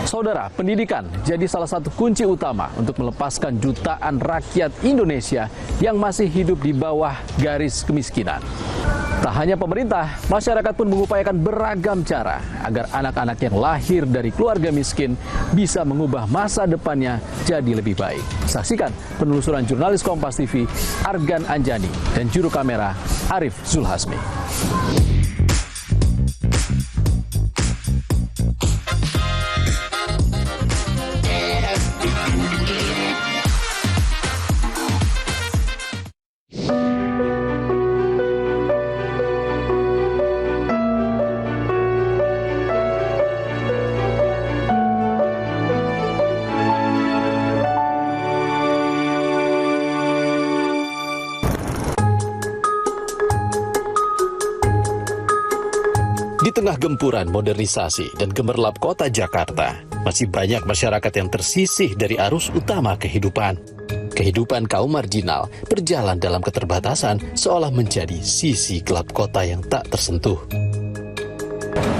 Saudara, pendidikan jadi salah satu kunci utama untuk melepaskan jutaan rakyat Indonesia yang masih hidup di bawah garis kemiskinan. Tak hanya pemerintah, masyarakat pun mengupayakan beragam cara agar anak-anak yang lahir dari keluarga miskin bisa mengubah masa depannya jadi lebih baik. Saksikan penelusuran jurnalis Kompas TV Argan Anjani dan juru kamera Arif Zulhasmi. Di tengah gempuran modernisasi dan gemerlap kota Jakarta, masih banyak masyarakat yang tersisih dari arus utama kehidupan. Kehidupan kaum marginal berjalan dalam keterbatasan seolah menjadi sisi gelap kota yang tak tersentuh.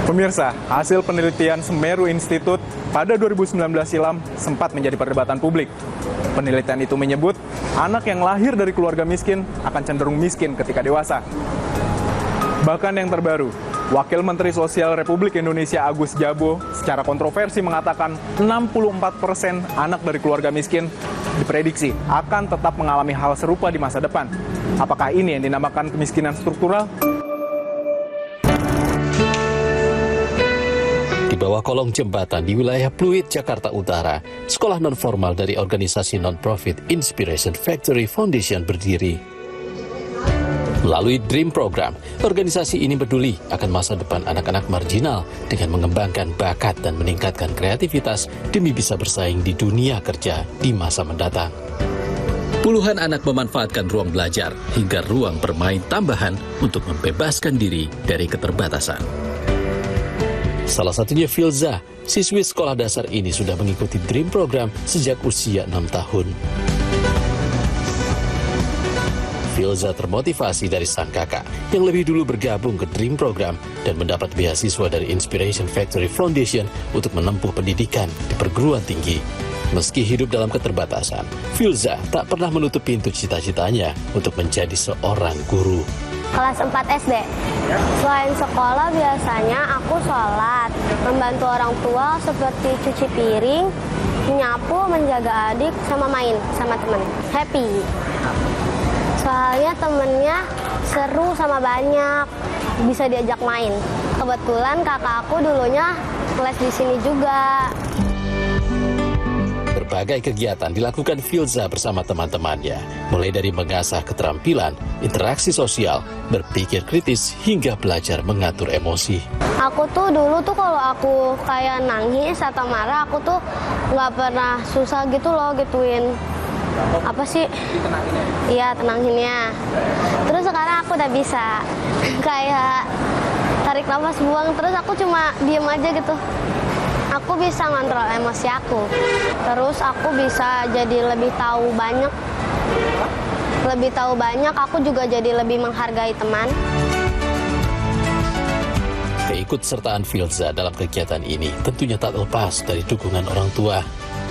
Pemirsa, hasil penelitian Semeru Institute pada 2019 silam sempat menjadi perdebatan publik. Penelitian itu menyebut anak yang lahir dari keluarga miskin akan cenderung miskin ketika dewasa. Bahkan yang terbaru, Wakil Menteri Sosial Republik Indonesia Agus Jabo secara kontroversi mengatakan 64% anak dari keluarga miskin diprediksi akan tetap mengalami hal serupa di masa depan. Apakah ini yang dinamakan kemiskinan struktural? Di bawah kolong jembatan di wilayah Pluit, Jakarta Utara, sekolah non-formal dari organisasi non-profit Inspiration Factory Foundation berdiri. Melalui Dream Program, organisasi ini peduli akan masa depan anak-anak marginal dengan mengembangkan bakat dan meningkatkan kreativitas demi bisa bersaing di dunia kerja di masa mendatang. Puluhan anak memanfaatkan ruang belajar hingga ruang bermain tambahan untuk membebaskan diri dari keterbatasan. Salah satunya Filza, siswi sekolah dasar ini sudah mengikuti Dream Program sejak usia 6 tahun. Filza termotivasi dari sang kakak yang lebih dulu bergabung ke Dream Program dan mendapat beasiswa dari Inspiration Factory Foundation untuk menempuh pendidikan di perguruan tinggi. Meski hidup dalam keterbatasan, Filza tak pernah menutup pintu cita-citanya untuk menjadi seorang guru. Kelas 4 SD. Selain sekolah, biasanya aku sholat, membantu orang tua seperti cuci piring, menyapu, menjaga adik, sama main sama teman. Happy. Soalnya temennya seru sama banyak, bisa diajak main. Kebetulan kakak aku dulunya kelas di sini juga. Berbagai kegiatan dilakukan Filza bersama teman-temannya, mulai dari mengasah keterampilan, interaksi sosial, berpikir kritis, hingga belajar mengatur emosi. Aku tuh dulu tuh kalau aku kayak nangis atau marah, aku tuh nggak pernah susah gitu loh gituin. Apa sih? Iya, tenanginnya. Terus sekarang aku udah bisa kayak tarik nafas, buang, terus aku cuma diem aja gitu. Aku bisa ngontrol emosi aku. Terus aku bisa jadi lebih tahu banyak. Aku juga jadi lebih menghargai teman. Keikutsertaan Filza dalam kegiatan ini tentunya tak lepas dari dukungan orang tua.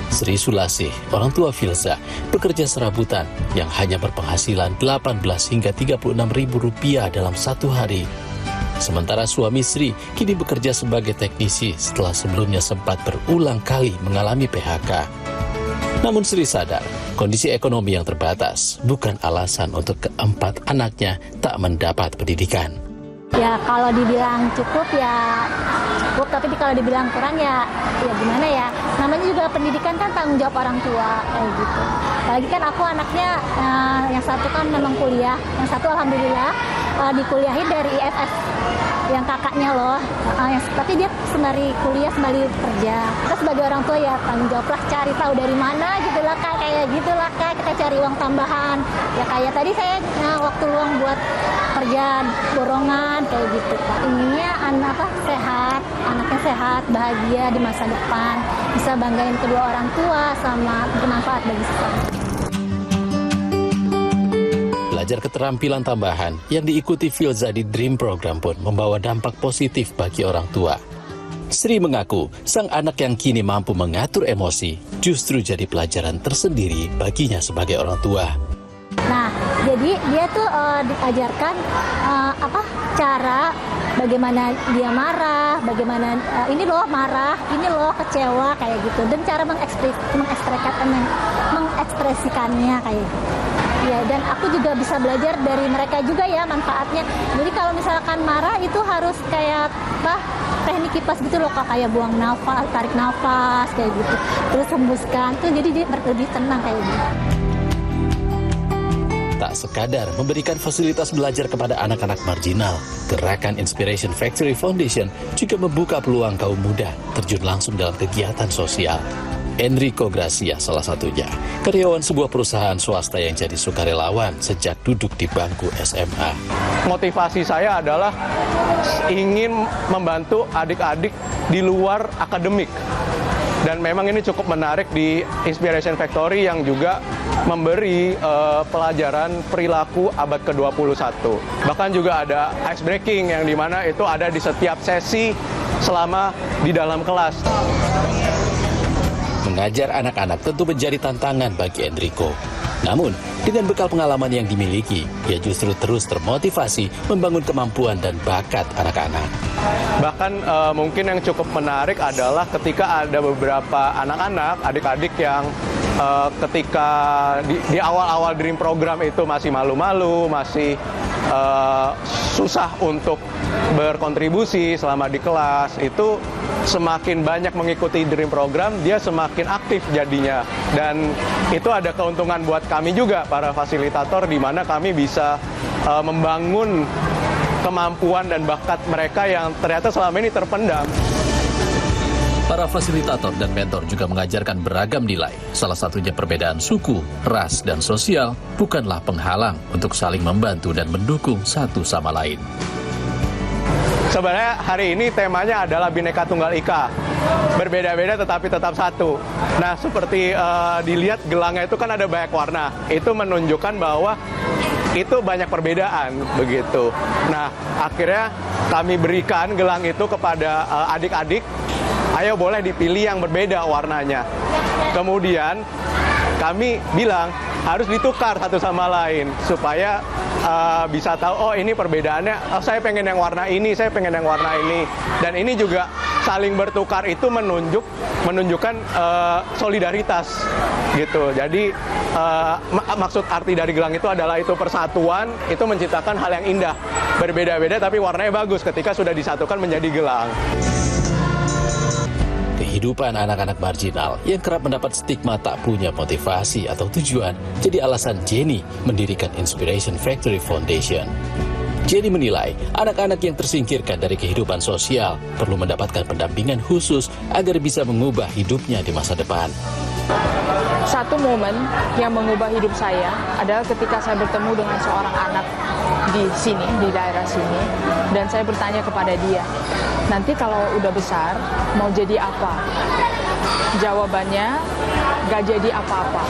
Sri Sulasih, orang tua Filza, bekerja serabutan yang hanya berpenghasilan 18 hingga 36 ribu rupiah dalam satu hari. Sementara suami Sri kini bekerja sebagai teknisi setelah sebelumnya sempat berulang kali mengalami PHK. Namun Sri sadar, kondisi ekonomi yang terbatas bukan alasan untuk keempat anaknya tak mendapat pendidikan. Ya kalau dibilang cukup ya cukup, tapi kalau dibilang kurang ya gimana ya. Namanya juga pendidikan kan tanggung jawab orang tua kayak gitu. Apalagi kan aku anaknya yang satu kan memang kuliah, yang satu alhamdulillah dikuliahin dari IFS yang kakaknya loh. Tapi dia sembari kuliah sembari kerja. Kita sebagai orang tua ya tanggung jawab lah, cari tahu dari mana gitu lah kak, kayak gitu lah kak, kita cari uang tambahan. Ya kayak tadi saya waktu luang buat kerjaan borongan kayak gitu kak. Ininya sehat, anaknya sehat, bahagia di masa depan, bisa banggain kedua orang tua sama bermanfaat bagi sesama. Belajar keterampilan tambahan yang diikuti Filza di Dream Program pun membawa dampak positif bagi orang tua. Sri mengaku sang anak yang kini mampu mengatur emosi justru jadi pelajaran tersendiri baginya sebagai orang tua. Nah, jadi dia tuh diajarkan cara bagaimana dia marah, bagaimana ini loh marah, ini loh kecewa kayak gitu, dan cara mengekspresikannya kayak gitu. Ya, dan aku juga bisa belajar dari mereka juga ya manfaatnya. Jadi kalau misalkan marah itu harus kayak teknik kipas gitu loh, kayak buang nafas, tarik nafas kayak gitu, terus hembuskan tuh, jadi dia lebih tenang kayak gitu. Tak sekadar memberikan fasilitas belajar kepada anak-anak marginal, gerakan Inspiration Factory Foundation juga membuka peluang kaum muda terjun langsung dalam kegiatan sosial. Enrico Gracia salah satunya, karyawan sebuah perusahaan swasta yang jadi sukarelawan sejak duduk di bangku SMA. Motivasi saya adalah ingin membantu adik-adik di luar akademik. Dan memang ini cukup menarik di Inspiration Factory yang juga memberi pelajaran perilaku abad ke-21. Bahkan juga ada ice breaking yang dimana itu ada di setiap sesi selama di dalam kelas. Mengajar anak-anak tentu menjadi tantangan bagi Enrico. Namun, dengan bekal pengalaman yang dimiliki, ia justru terus termotivasi membangun kemampuan dan bakat anak-anak. Bahkan mungkin yang cukup menarik adalah ketika ada beberapa anak-anak, adik-adik yang ketika di awal-awal Dream Program itu masih malu-malu, masih susah untuk berkontribusi selama di kelas, itu semakin banyak mengikuti Dream Program, dia semakin aktif jadinya. Dan itu ada keuntungan buat kami juga, para fasilitator, di mana kami bisa membangun kemampuan dan bakat mereka yang ternyata selama ini terpendam. Para fasilitator dan mentor juga mengajarkan beragam nilai. Salah satunya perbedaan suku, ras, dan sosial bukanlah penghalang untuk saling membantu dan mendukung satu sama lain. Sebenarnya hari ini temanya adalah Bhinneka Tunggal Ika. Berbeda-beda tetapi tetap satu. Nah, seperti dilihat gelangnya itu kan ada banyak warna. Itu menunjukkan bahwa itu banyak perbedaan begitu. Nah, akhirnya kami berikan gelang itu kepada adik-adik. Ayo boleh dipilih yang berbeda warnanya. Kemudian kami bilang harus ditukar satu sama lain supaya bisa tahu, oh ini perbedaannya, oh, saya pengen yang warna ini, saya pengen yang warna ini. Dan ini juga saling bertukar itu menunjukkan solidaritas gitu. Jadi maksud arti dari gelang itu adalah itu persatuan, itu menciptakan hal yang indah. Berbeda-beda tapi warnanya bagus ketika sudah disatukan menjadi gelang. Kehidupan anak-anak marginal yang kerap mendapat stigma tak punya motivasi atau tujuan jadi alasan Jenny mendirikan Inspiration Factory Foundation. Jenny menilai anak-anak yang tersingkirkan dari kehidupan sosial perlu mendapatkan pendampingan khusus agar bisa mengubah hidupnya di masa depan. Satu momen yang mengubah hidup saya adalah ketika saya bertemu dengan seorang anak di sini, di daerah sini, dan saya bertanya kepada dia, nanti kalau udah besar mau jadi apa? Jawabannya gak jadi apa-apa.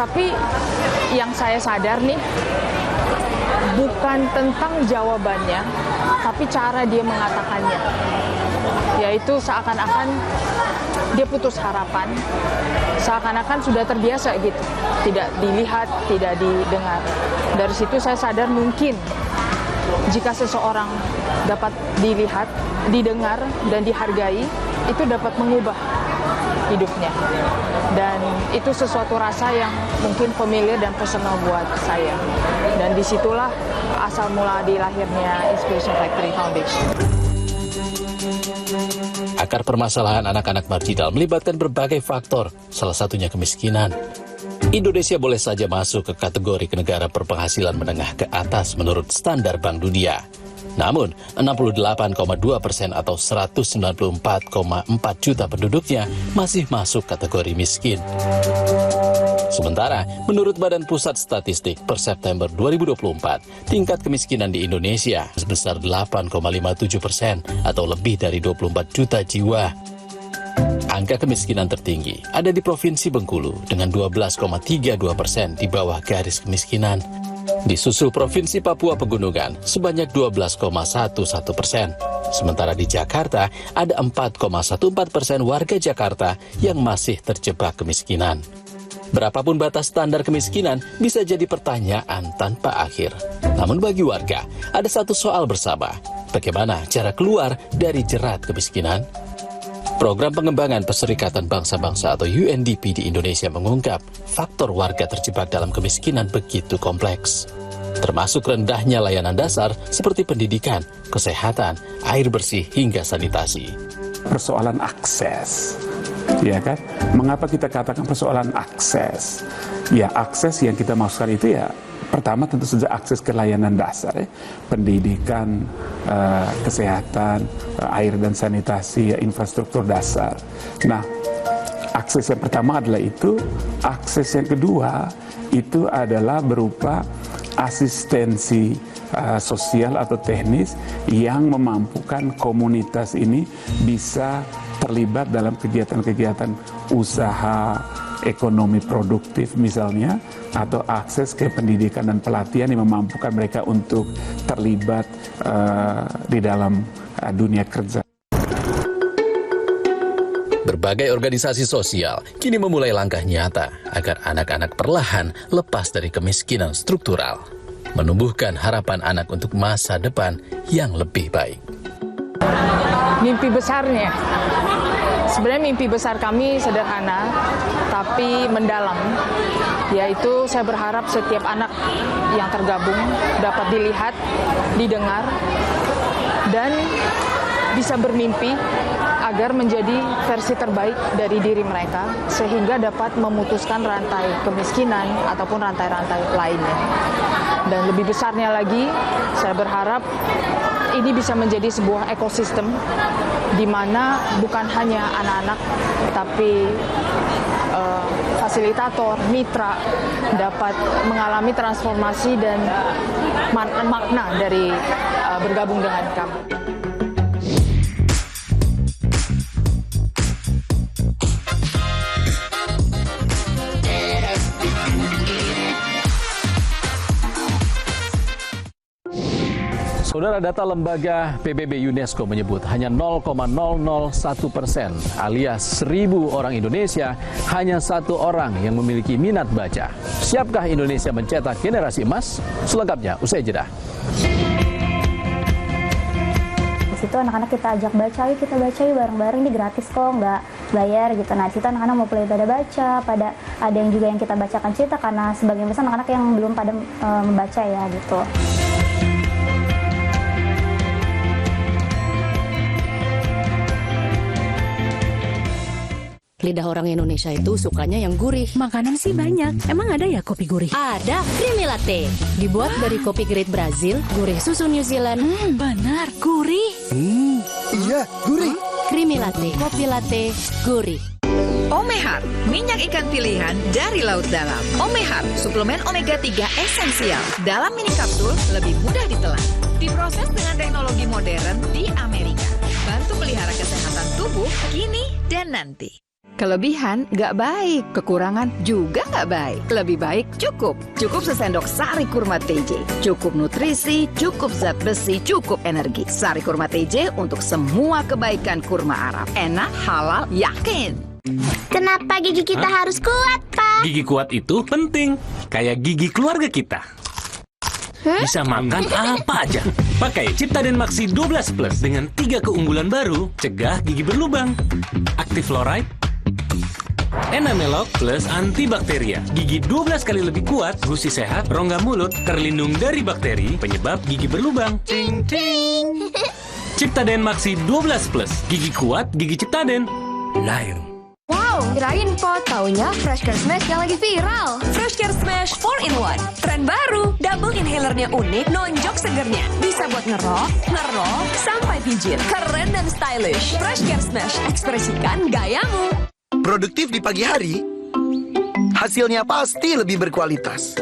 Tapi yang saya sadar nih, bukan tentang jawabannya, tapi cara dia mengatakannya. Yaitu seakan-akan dia putus harapan, seakan-akan sudah terbiasa gitu, tidak dilihat, tidak didengar. Dari situ saya sadar mungkin jika seseorang dapat dilihat, didengar, dan dihargai, itu dapat mengubah hidupnya. Dan itu sesuatu rasa yang mungkin familiar dan personal buat saya. Dan disitulah asal mula dilahirnya Inspiration Factory Foundation. Akar permasalahan anak-anak marginal melibatkan berbagai faktor, salah satunya kemiskinan. Indonesia boleh saja masuk ke kategori negara berpenghasilan menengah ke atas menurut standar Bank Dunia. Namun, 68,2% atau 194,4 juta penduduknya masih masuk kategori miskin. Sementara, menurut Badan Pusat Statistik per September 2024, tingkat kemiskinan di Indonesia sebesar 8,57% atau lebih dari 24 juta jiwa. Angka kemiskinan tertinggi ada di Provinsi Bengkulu dengan 12,32% di bawah garis kemiskinan. Disusul Provinsi Papua Pegunungan sebanyak 12,11%. Sementara di Jakarta, ada 4,14% warga Jakarta yang masih terjebak kemiskinan. Berapapun batas standar kemiskinan bisa jadi pertanyaan tanpa akhir. Namun bagi warga, ada satu soal bersama. Bagaimana cara keluar dari jerat kemiskinan? Program Pengembangan Perserikatan Bangsa-Bangsa atau UNDP di Indonesia mengungkap faktor warga terjebak dalam kemiskinan begitu kompleks. Termasuk rendahnya layanan dasar seperti pendidikan, kesehatan, air bersih, hingga sanitasi. Persoalan akses, ya kan? Mengapa kita katakan persoalan akses? Ya, akses yang kita maksudkan itu ya, pertama tentu saja akses ke layanan dasar, ya. Pendidikan, kesehatan, air dan sanitasi, ya, infrastruktur dasar. Nah, akses yang pertama adalah itu. Akses yang kedua itu adalah berupa asistensi sosial atau teknis yang memampukan komunitas ini bisa terlibat dalam kegiatan-kegiatan usaha ekonomi produktif misalnya, atau akses ke pendidikan dan pelatihan yang memampukan mereka untuk terlibat di dalam dunia kerja. Berbagai organisasi sosial kini memulai langkah nyata agar anak-anak perlahan lepas dari kemiskinan struktural, menumbuhkan harapan anak untuk masa depan yang lebih baik. Mimpi besarnya, sebenarnya mimpi besar kami sederhana, tapi mendalam, yaitu saya berharap setiap anak yang tergabung dapat dilihat, didengar, dan bisa bermimpi agar menjadi versi terbaik dari diri mereka, sehingga dapat memutuskan rantai kemiskinan ataupun rantai-rantai lainnya. Dan lebih besarnya lagi, saya berharap ini bisa menjadi sebuah ekosistem di mana bukan hanya anak-anak, tapi fasilitator, mitra dapat mengalami transformasi dan makna dari bergabung dengan kami. Saudara, data lembaga PBB UNESCO menyebut hanya 0,001% alias 1.000 orang Indonesia, hanya 1 orang yang memiliki minat baca. Siapkah Indonesia mencetak generasi emas? Selengkapnya usai jeda. Di situ anak-anak kita ajak baca, yuk kita baca yuk bareng-bareng, ini gratis kok, nggak bayar gitu. Nah, di situ anak-anak mau mulai pada baca, ada yang juga yang kita bacakan cerita karena sebagian besar anak-anak yang belum pada membaca ya gitu. Lidah orang Indonesia itu sukanya yang gurih. Makanan sih banyak. Emang ada ya kopi gurih? Ada, Creamy Latte. Dibuat dari kopi grade Brazil, gurih susu New Zealand. Benar, gurih. Iya, gurih. Creamy Latte, kopi latte, gurih. Omehar, minyak ikan pilihan dari laut dalam. Omehar, suplemen omega 3 esensial. Dalam mini kapsul, lebih mudah ditelan. Diproses dengan teknologi modern di Amerika. Bantu pelihara kesehatan tubuh kini dan nanti. Kelebihan nggak baik, kekurangan juga nggak baik. Lebih baik cukup. Cukup sesendok sari kurma TJ. Cukup nutrisi, cukup zat besi, cukup energi. Sari kurma TJ untuk semua kebaikan kurma Arab. Enak, halal, yakin. Kenapa gigi kita harus kuat, Pak? Gigi kuat itu penting, kayak gigi keluarga kita. Bisa makan apa aja. Pakai Ciptaden Maxi 12 Plus dengan 3 keunggulan baru, cegah gigi berlubang. Aktif fluoride, Enamelok plus antibakteria. Gigi 12 kali lebih kuat, gusi sehat, rongga mulut, terlindung dari bakteri penyebab gigi berlubang. Ting ting. Ciptaden Maxi 12 Plus, gigi kuat, gigi Ciptaden. Lain. Wow, kirain po, taunya Fresh Care Smash yang lagi viral. Fresh Care Smash 4-in-1, tren baru. Double inhalernya unik, nonjok segernya. Bisa buat ngerok, sampai pijit. Keren dan stylish. Fresh Care Smash, ekspresikan gayamu. Produktif di pagi hari, hasilnya pasti lebih berkualitas.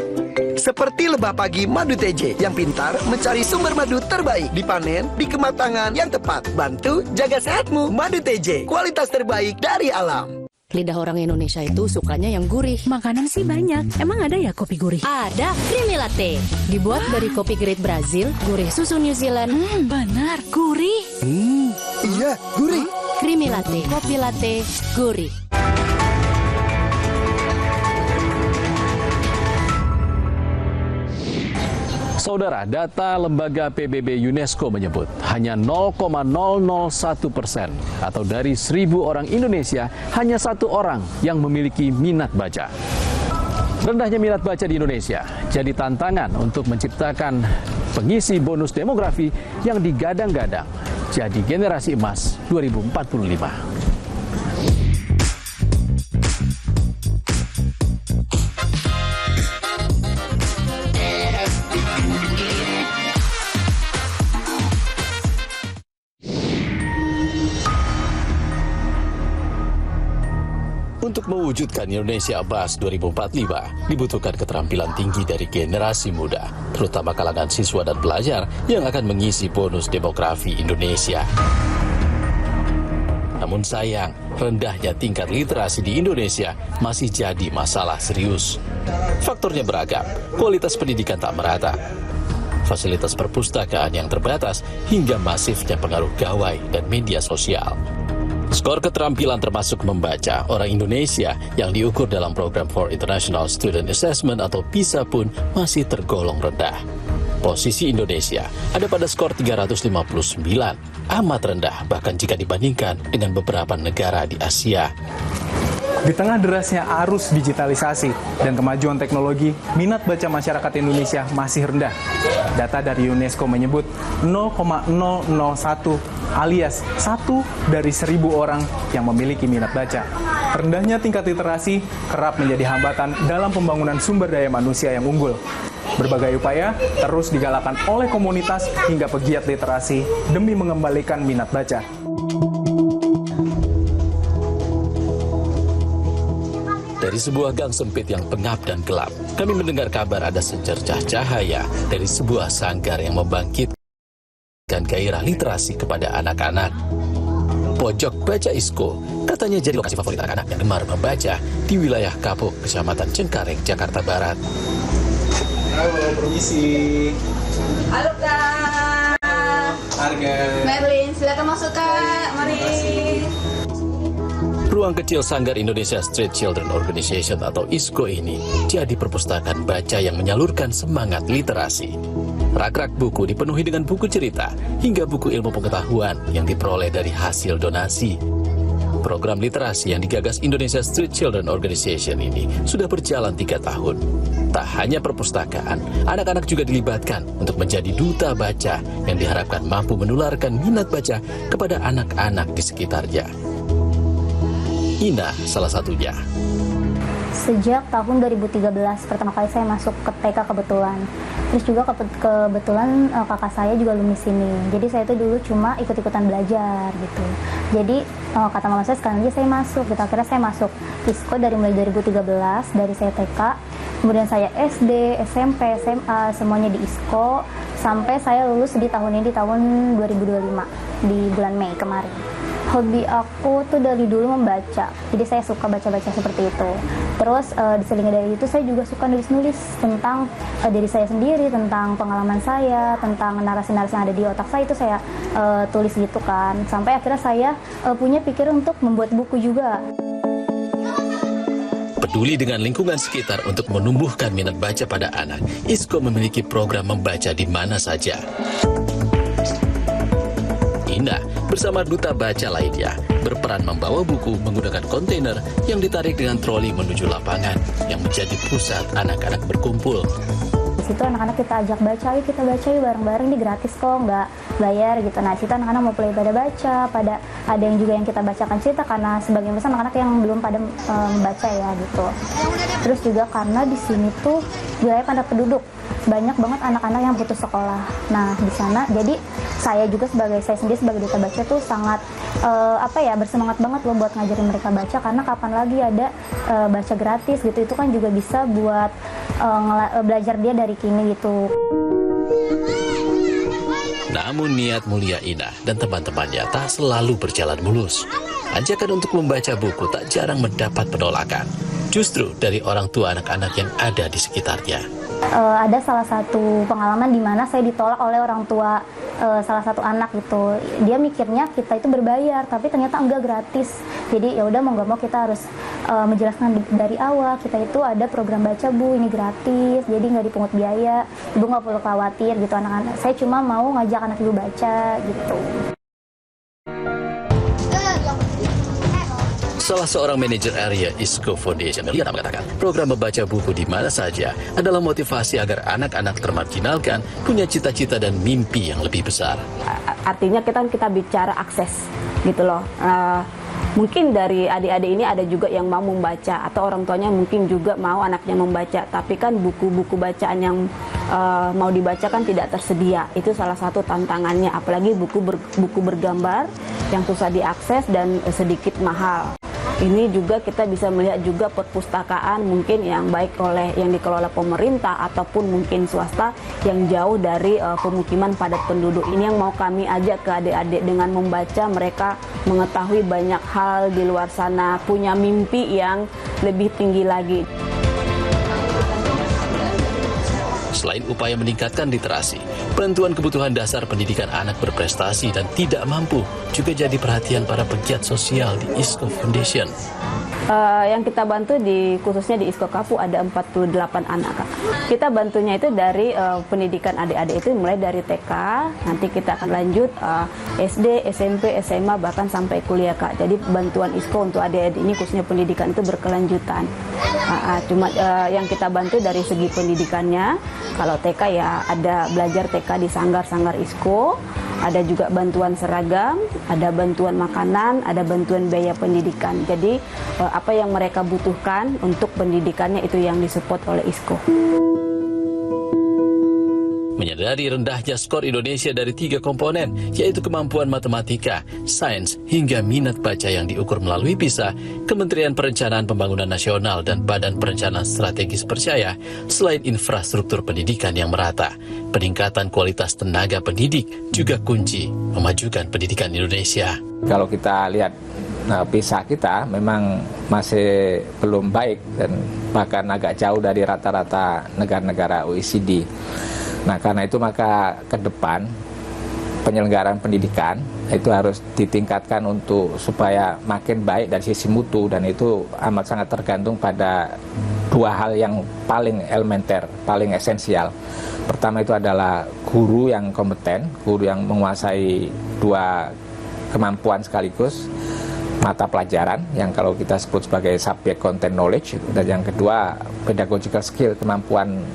Seperti lebah pagi madu TJ yang pintar mencari sumber madu terbaik, dipanen di kematangan yang tepat. Bantu jaga sehatmu. Madu TJ, kualitas terbaik dari alam. Lidah orang Indonesia itu sukanya yang gurih. Makanan sih banyak. Emang ada ya kopi gurih? Ada Creamy Latte. Dibuat dari kopi grade Brazil, gurih susu New Zealand. Benar, gurih. Iya, gurih. Creamy Latte, kopi latte, gurih. Saudara, data lembaga PBB UNESCO menyebut hanya 0,001% atau dari 1.000 orang Indonesia hanya 1 orang yang memiliki minat baca. Rendahnya minat baca di Indonesia jadi tantangan untuk menciptakan pengisi bonus demografi yang digadang-gadang jadi generasi emas 2045. Untuk mewujudkan Indonesia Emas 2045, dibutuhkan keterampilan tinggi dari generasi muda, terutama kalangan siswa dan pelajar yang akan mengisi bonus demografi Indonesia. Namun sayang, rendahnya tingkat literasi di Indonesia masih jadi masalah serius. Faktornya beragam, kualitas pendidikan tak merata, fasilitas perpustakaan yang terbatas, hingga masifnya pengaruh gawai dan media sosial. Skor keterampilan termasuk membaca orang Indonesia yang diukur dalam program for International Student Assessment atau PISA pun masih tergolong rendah. Posisi Indonesia ada pada skor 359, amat rendah bahkan jika dibandingkan dengan beberapa negara di Asia. Di tengah derasnya arus digitalisasi dan kemajuan teknologi, minat baca masyarakat Indonesia masih rendah. Data dari UNESCO menyebut 0,001 alias 1 dari 1.000 orang yang memiliki minat baca. Rendahnya tingkat literasi kerap menjadi hambatan dalam pembangunan sumber daya manusia yang unggul. Berbagai upaya terus digalakan oleh komunitas hingga pegiat literasi demi mengembalikan minat baca. Dari sebuah gang sempit yang pengap dan gelap, kami mendengar kabar ada secercah cahaya dari sebuah sanggar yang membangkitkan gairah literasi kepada anak-anak. Pojok Baca ISKO katanya jadi lokasi favorit anak-anak yang gemar membaca di wilayah Kapuk, Kecamatan Cengkareng, Jakarta Barat. Halo, permisi. Halo Kak. Harga. Merlin, silakan masuk Kak. Mari. Ruang kecil Sanggar Indonesia Street Children Organization atau ISKO ini jadi perpustakaan baca yang menyalurkan semangat literasi. Rak-rak buku dipenuhi dengan buku cerita hingga buku ilmu pengetahuan yang diperoleh dari hasil donasi. Program literasi yang digagas Indonesia Street Children Organization ini sudah berjalan 3 tahun. Tak hanya perpustakaan, anak-anak juga dilibatkan untuk menjadi duta baca yang diharapkan mampu menularkan minat baca kepada anak-anak di sekitarnya. Ina salah satunya. Sejak tahun 2013 pertama kali saya masuk ke TK kebetulan. Terus juga kebetulan kakak saya juga lulus sini. Jadi saya itu dulu cuma ikut-ikutan belajar gitu. Jadi kata mama saya sekarang aja saya masuk. Gitu. Akhirnya saya masuk ISKO dari mulai 2013 dari saya TK. Kemudian saya SD, SMP, SMA semuanya di ISKO sampai saya lulus di tahun ini di tahun 2025 di bulan Mei kemarin. Hobi aku tuh dari dulu membaca, jadi saya suka baca-baca seperti itu. Terus diselingi dari itu saya juga suka nulis-nulis tentang diri saya sendiri, tentang pengalaman saya, tentang narasi-narasi yang ada di otak saya itu saya tulis gitu kan. Sampai akhirnya saya punya pikiran untuk membuat buku juga. Peduli dengan lingkungan sekitar untuk menumbuhkan minat baca pada anak, ISKO memiliki program membaca di mana saja. Ina bersama duta baca lainnya berperan membawa buku menggunakan kontainer yang ditarik dengan troli menuju lapangan yang menjadi pusat anak-anak berkumpul. Di situ anak-anak kita ajak baca, yuk kita baca yuk bareng-bareng, ini gratis kok, nggak bayar gitu. Nah, situ anak-anak mau play pada baca, ada yang juga yang kita bacakan cerita karena sebagian besar anak-anak yang belum pada membaca ya gitu. Terus juga karena di sini tuh wilayah padat penduduk, banyak banget anak-anak yang putus sekolah. Nah, di sana jadi saya sendiri sebagai duta baca tuh sangat bersemangat banget loh buat ngajarin mereka baca karena kapan lagi ada baca gratis gitu, itu kan juga bisa buat belajar dia dari kini gitu. Namun niat mulia Ina dan teman-temannya tak selalu berjalan mulus. Ajakan untuk membaca buku tak jarang mendapat penolakan, justru dari orang tua anak-anak yang ada di sekitarnya. Ada salah satu pengalaman di mana saya ditolak oleh orang tua salah satu anak gitu. Dia mikirnya kita itu berbayar, tapi ternyata enggak, gratis. Jadi ya udah mau nggak mau kita harus menjelaskan dari awal, kita itu ada program baca Bu, ini gratis, jadi nggak dipungut biaya, Ibu nggak perlu khawatir gitu anak-anak. Saya cuma mau ngajak anak Ibu baca gitu. Salah seorang manajer area ISCO Foundation, Meliana, mengatakan program membaca buku di mana saja adalah motivasi agar anak-anak termarginalkan punya cita-cita dan mimpi yang lebih besar. Artinya kita bicara akses gitu loh. Mungkin dari adik-adik ini ada juga yang mau membaca, atau orang tuanya mungkin juga mau anaknya membaca, tapi kan buku-buku bacaan yang mau dibaca kan tidak tersedia. Itu salah satu tantangannya, apalagi buku bergambar yang susah diakses dan sedikit mahal. Ini juga kita bisa melihat juga perpustakaan mungkin yang baik oleh yang dikelola pemerintah ataupun mungkin swasta yang jauh dari pemukiman padat penduduk. Ini yang mau kami ajak ke adik-adik, dengan membaca mereka mengetahui banyak hal di luar sana, punya mimpi yang lebih tinggi lagi. Selain upaya meningkatkan literasi, bantuan kebutuhan dasar pendidikan anak berprestasi dan tidak mampu juga jadi perhatian para pegiat sosial di ISCO Foundation. Yang kita bantu khususnya di ISCO Kapu ada 48 anak, Kak. Kita bantunya itu dari pendidikan adik-adik itu mulai dari TK, nanti kita akan lanjut SD, SMP, SMA, bahkan sampai kuliah, Kak. Jadi bantuan ISCO untuk adik-adik ini khususnya pendidikan itu berkelanjutan. Cuma yang kita bantu dari segi pendidikannya, kalau TK ya ada belajar TK di sanggar-sanggar ISCO, ada juga bantuan seragam, ada bantuan makanan, ada bantuan biaya pendidikan. Jadi apa yang mereka butuhkan untuk pendidikannya itu yang disupport oleh ISCO. Menyadari rendahnya skor Indonesia dari 3 komponen, yaitu kemampuan matematika, sains, hingga minat baca yang diukur melalui PISA, Kementerian Perencanaan Pembangunan Nasional dan Badan Perencanaan Strategis percaya, selain infrastruktur pendidikan yang merata, peningkatan kualitas tenaga pendidik juga kunci memajukan pendidikan Indonesia. Kalau kita lihat PISA kita memang masih belum baik dan bahkan agak jauh dari rata-rata negara-negara OECD. Nah, karena itu maka ke depan penyelenggaraan pendidikan itu harus ditingkatkan untuk supaya makin baik dari sisi mutu, dan itu amat sangat tergantung pada 2 hal yang paling elementer, paling esensial. Pertama itu adalah guru yang kompeten, guru yang menguasai 2 kemampuan sekaligus, mata pelajaran yang kalau kita sebut sebagai subject content knowledge, dan yang kedua pedagogical skill, kemampuan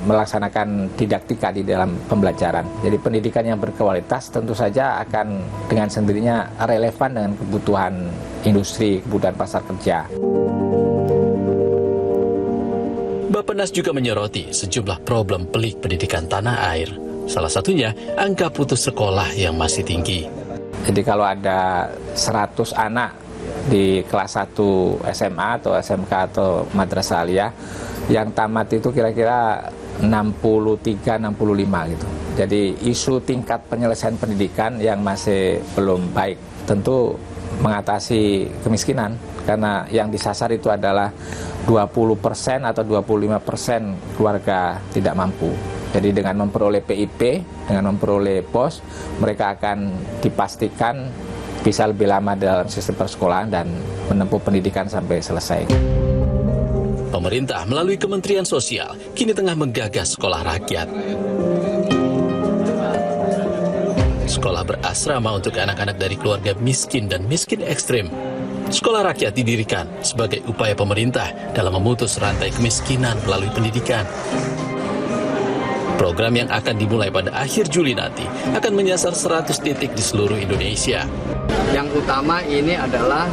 melaksanakan didaktika di dalam pembelajaran. Jadi pendidikan yang berkualitas tentu saja akan dengan sendirinya relevan dengan kebutuhan industri, kebutuhan pasar kerja. Bappenas juga menyoroti sejumlah problem pelik pendidikan tanah air. Salah satunya angka putus sekolah yang masih tinggi. Jadi kalau ada 100 anak di kelas 1 SMA atau SMK atau madrasah aliyah, yang tamat itu kira-kira 63-65 gitu. Jadi isu tingkat penyelesaian pendidikan yang masih belum baik. Tentu mengatasi kemiskinan, karena yang disasar itu adalah 20% atau 25% keluarga tidak mampu. Jadi dengan memperoleh PIP, dengan memperoleh POS, mereka akan dipastikan bisa lebih lama dalam sistem persekolahan dan menempuh pendidikan sampai selesai. Pemerintah melalui Kementerian Sosial kini tengah menggagas sekolah rakyat. Sekolah berasrama untuk anak-anak dari keluarga miskin dan miskin ekstrim. Sekolah rakyat didirikan sebagai upaya pemerintah dalam memutus rantai kemiskinan melalui pendidikan. Program yang akan dimulai pada akhir Juli nanti akan menyasar 100 titik di seluruh Indonesia. Yang utama ini adalah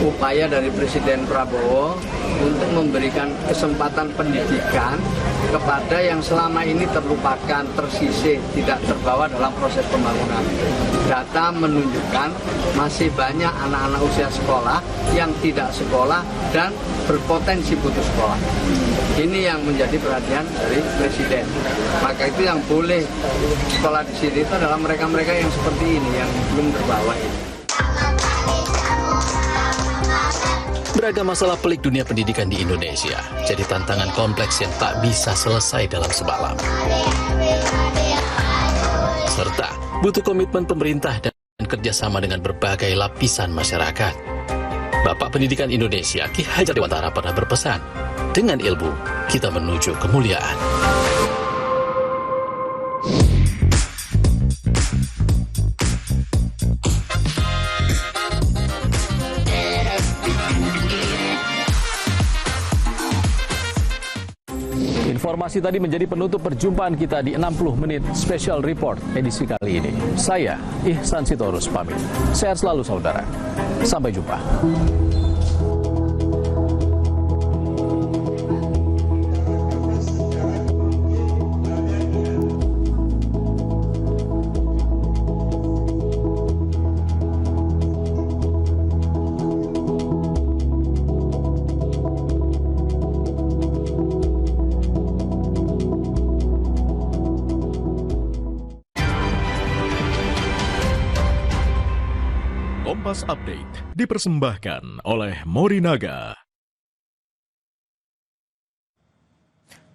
upaya dari Presiden Prabowo untuk memberikan kesempatan pendidikan kepada yang selama ini terlupakan, tersisih, tidak terbawa dalam proses pembangunan. Data menunjukkan masih banyak anak-anak usia sekolah yang tidak sekolah dan berpotensi putus sekolah. Ini yang menjadi perhatian dari Presiden. Maka itu yang boleh sekolah di sini itu adalah mereka-mereka yang seperti ini, yang belum terbawa ini. Beragam masalah pelik dunia pendidikan di Indonesia jadi tantangan kompleks yang tak bisa selesai dalam semalam. Serta butuh komitmen pemerintah dan kerjasama dengan berbagai lapisan masyarakat. Bapak Pendidikan Indonesia Ki Hajar Dewantara pernah berpesan, dengan ilmu kita menuju kemuliaan. Informasi tadi menjadi penutup perjumpaan kita di 60 menit Special Report edisi kali ini. Saya, Ihsan Sitorus, pamit. Sehat selalu saudara. Sampai jumpa. Kompas Update dipersembahkan oleh Morinaga.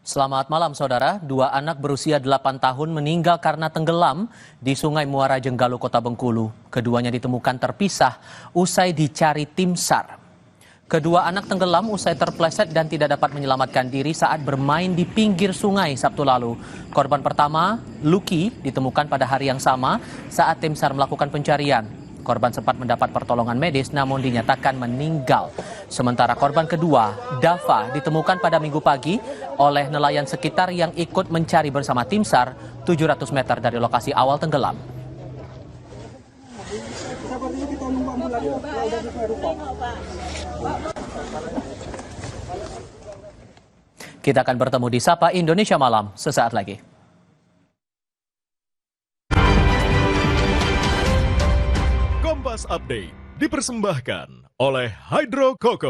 Selamat malam saudara, 2 anak berusia 8 tahun meninggal karena tenggelam di Sungai Muara Jenggalo, Kota Bengkulu. Keduanya ditemukan terpisah usai dicari tim SAR. Kedua anak tenggelam usai terpleset dan tidak dapat menyelamatkan diri saat bermain di pinggir sungai Sabtu lalu. Korban pertama, Lucky, ditemukan pada hari yang sama saat tim SAR melakukan pencarian. Korban sempat mendapat pertolongan medis namun dinyatakan meninggal. Sementara korban kedua, Dava, ditemukan pada Minggu pagi oleh nelayan sekitar yang ikut mencari bersama tim SAR 700 meter dari lokasi awal tenggelam. Kita akan bertemu di Sapa Indonesia Malam sesaat lagi. Kompas Update dipersembahkan oleh Hydro Coco.